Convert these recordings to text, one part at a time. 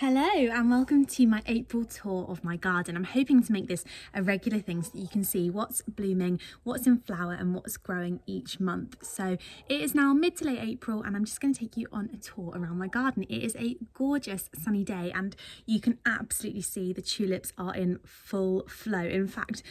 Hello and welcome to my April tour of my garden. I'm hoping to make this a regular thing so that you can see what's blooming, what's in flower and what's growing each month. So it is now mid to late April and I'm just going to take you on a tour around my garden. It is a gorgeous sunny day and you can absolutely see the tulips are in full flow. In fact,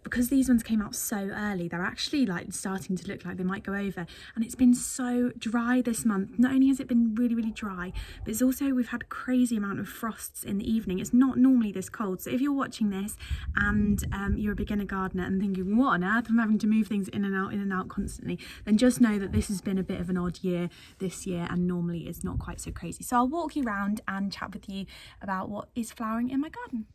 because these ones came out so early, they're actually like starting to look like they might go over, and it's been so dry this month. Not only has it been really dry, but it's also we've had a crazy amount of frosts in the evening. It's not normally this cold, so if you're watching this and you're a beginner gardener and thinking what on earth I'm having to move things in and out constantly, then just know that this has been a bit of an odd year this year and normally it's not quite so crazy. So I'll walk you around and chat with you about what is flowering in my garden.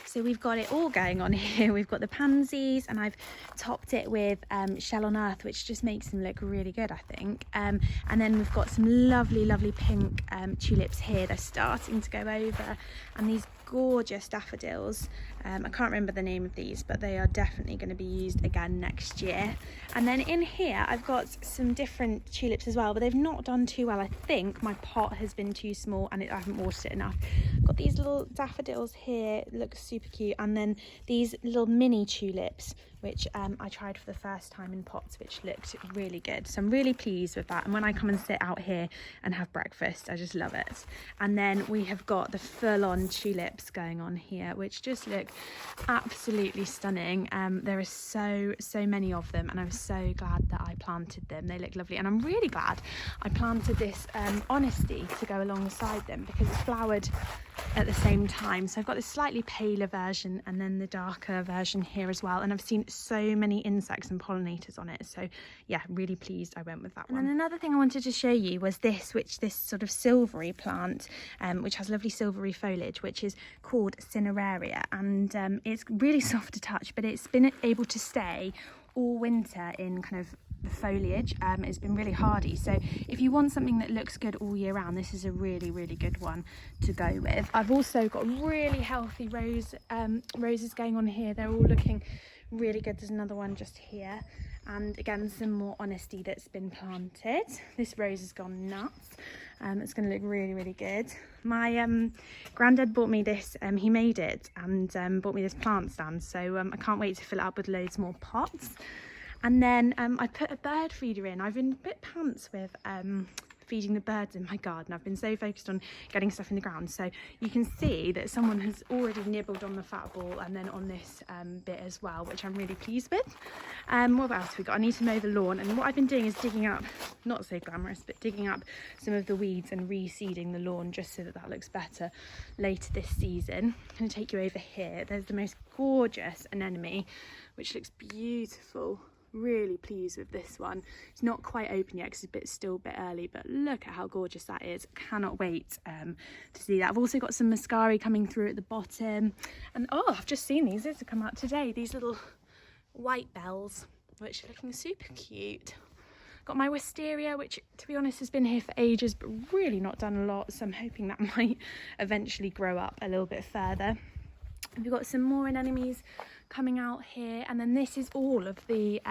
So we've got it all going on here. We've got the pansies and I've topped it with Shell on Earth, which just makes them look really good, I think. And then we've got some lovely pink tulips here. They're starting to go over, and these gorgeous daffodils. I can't remember the name of these, but they are definitely going to be used again next year. And then in here I've got some different tulips as well, but they've not done too well. I think my pot has been too small and I haven't watered it enough. Got these little daffodils here, look super cute, and then these little mini tulips which I tried for the first time in pots, which looked really good. So I'm really pleased with that, and when I come and sit out here and have breakfast I just love it. And then we have got the full-on tulips going on here, which just look absolutely stunning. There are so many of them and I'm so glad that I planted them. They look lovely, and I'm really glad I planted this Honesty to go alongside them because it's flowered at the same time. So I've got this slightly paler version and then the darker version here as well, and I've seen so many insects and pollinators on it, so yeah, really pleased I went with that one. And then another thing I wanted to show you was this sort of silvery plant which has lovely silvery foliage, which is called Cineraria, and it's really soft to touch, but it's been able to stay all winter in kind of the foliage. It's been really hardy, so if you want something that looks good all year round, this is a really good one to go with. I've also got really healthy roses going on here. They're all looking really good. There's another one just here, and again some more Honesty that's been planted. This rose has gone nuts. It's going to look really good. My granddad bought me this, he made it, and bought me this plant stand, so I can't wait to fill it up with loads more pots. And then I put a bird feeder in. I've been a bit pants with feeding the birds in my garden. I've been so focused on getting stuff in the ground, so you can see that someone has already nibbled on the fat ball and then on this bit as well, which I'm really pleased with. What else have we got? I need to mow the lawn, and what I've been doing is digging up, not so glamorous, but digging up some of the weeds and reseeding the lawn just so that that looks better later this season. I'm going to take you over here. There's the most gorgeous anemone, which looks beautiful. Really pleased with this one. It's not quite open yet because it's still a bit early, but look at how gorgeous that is. Cannot wait to see that. I've also got some Muscari coming through at the bottom, and oh, I've just seen these have come out today, these little white bells, which are looking super cute. Got my wisteria, which to be honest has been here for ages but really not done a lot, so I'm hoping that might eventually grow up a little bit further. We've got some more anemones coming out here, and then this is all of the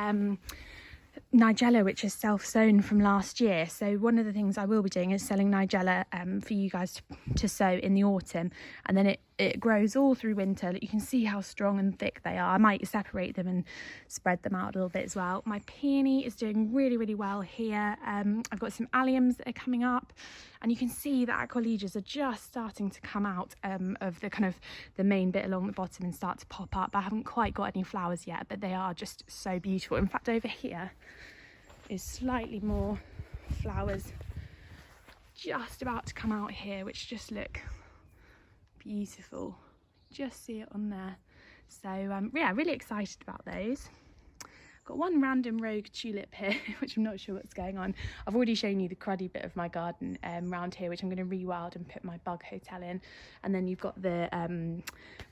Nigella, which is self-sown from last year. So one of the things I will be doing is selling Nigella for you guys to sow in the autumn, and then it grows all through winter. You can see how strong and thick they are. I might separate them and spread them out a little bit as well. My peony is doing really well here. I've got some alliums that are coming up, and you can see that Aquilegias are just starting to come out of the kind of the main bit along the bottom and start to pop up. I haven't quite got any flowers yet, but they are just so beautiful. In fact, over here is slightly more flowers just about to come out here, which just look beautiful. Just see it on there. So yeah, really excited about those. Got one random rogue tulip here which I'm not sure what's going on. I've already shown you the cruddy bit of my garden around here, which I'm going to rewild and put my bug hotel in, and then you've got the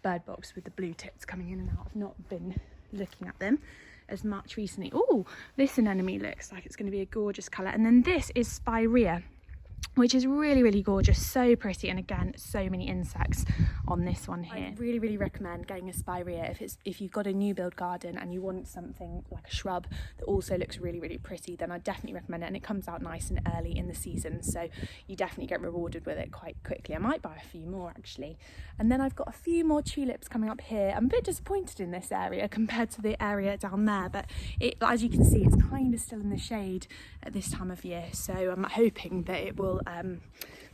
bird box with the blue tits coming in and out. I've not been looking at them as much recently. Oh, this anemone looks like it's going to be a gorgeous colour. And then this is Spirea, which is really, really gorgeous, so pretty. And again, so many insects on this one here. I really, really recommend getting a spirea if you've got a new build garden and you want something like a shrub that also looks really, really pretty, then I definitely recommend it. And it comes out nice and early in the season, so you definitely get rewarded with it quite quickly. I might buy a few more actually. And then I've got a few more tulips coming up here. I'm a bit disappointed in this area compared to the area down there, but as you can see, it's kind of still in the shade at this time of year, so I'm hoping that it will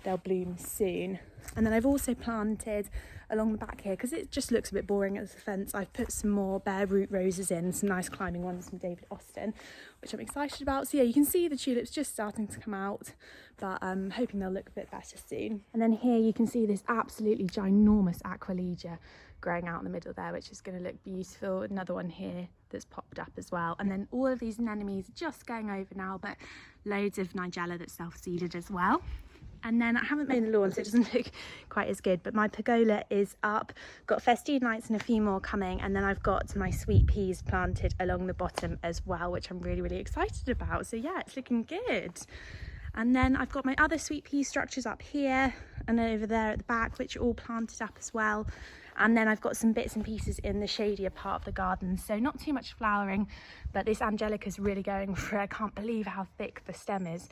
they'll bloom soon. And then I've also planted along the back here, because it just looks a bit boring as a fence, I've put some more bare root roses in, some nice climbing ones from David Austin, which I'm excited about. So yeah, you can see the tulips just starting to come out, but I'm hoping they'll look a bit better soon. And then here you can see this absolutely ginormous Aquilegia growing out in the middle there, which is going to look beautiful. Another one here that's popped up as well. And then all of these anemones just going over now, but loads of Nigella that's self-seeded as well. And then I haven't made the lawn, so it doesn't look quite as good, but my pergola is up. Got Festoonites and a few more coming, and then I've got my sweet peas planted along the bottom as well, which I'm really, really excited about. So yeah, it's looking good. And then I've got my other sweet pea structures up here and over there at the back, which are all planted up as well. And then I've got some bits and pieces in the shadier part of the garden, so not too much flowering, but this Angelica's really going for it. I can't believe how thick the stem is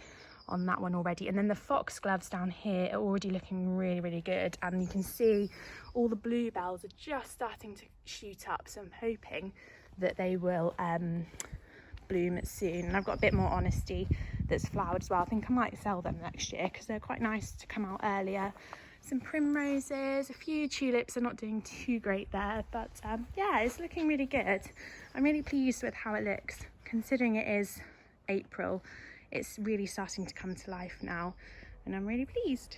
on that one already. And then the foxgloves down here are already looking really, really good, and you can see all the bluebells are just starting to shoot up, so I'm hoping that they will bloom soon. And I've got a bit more honesty that's flowered as well. I think I might sell them next year because they're quite nice to come out earlier. Some primroses, a few tulips are not doing too great there, but yeah, it's looking really good. I'm really pleased with how it looks, considering it is April. It's really starting to come to life now, and I'm really pleased.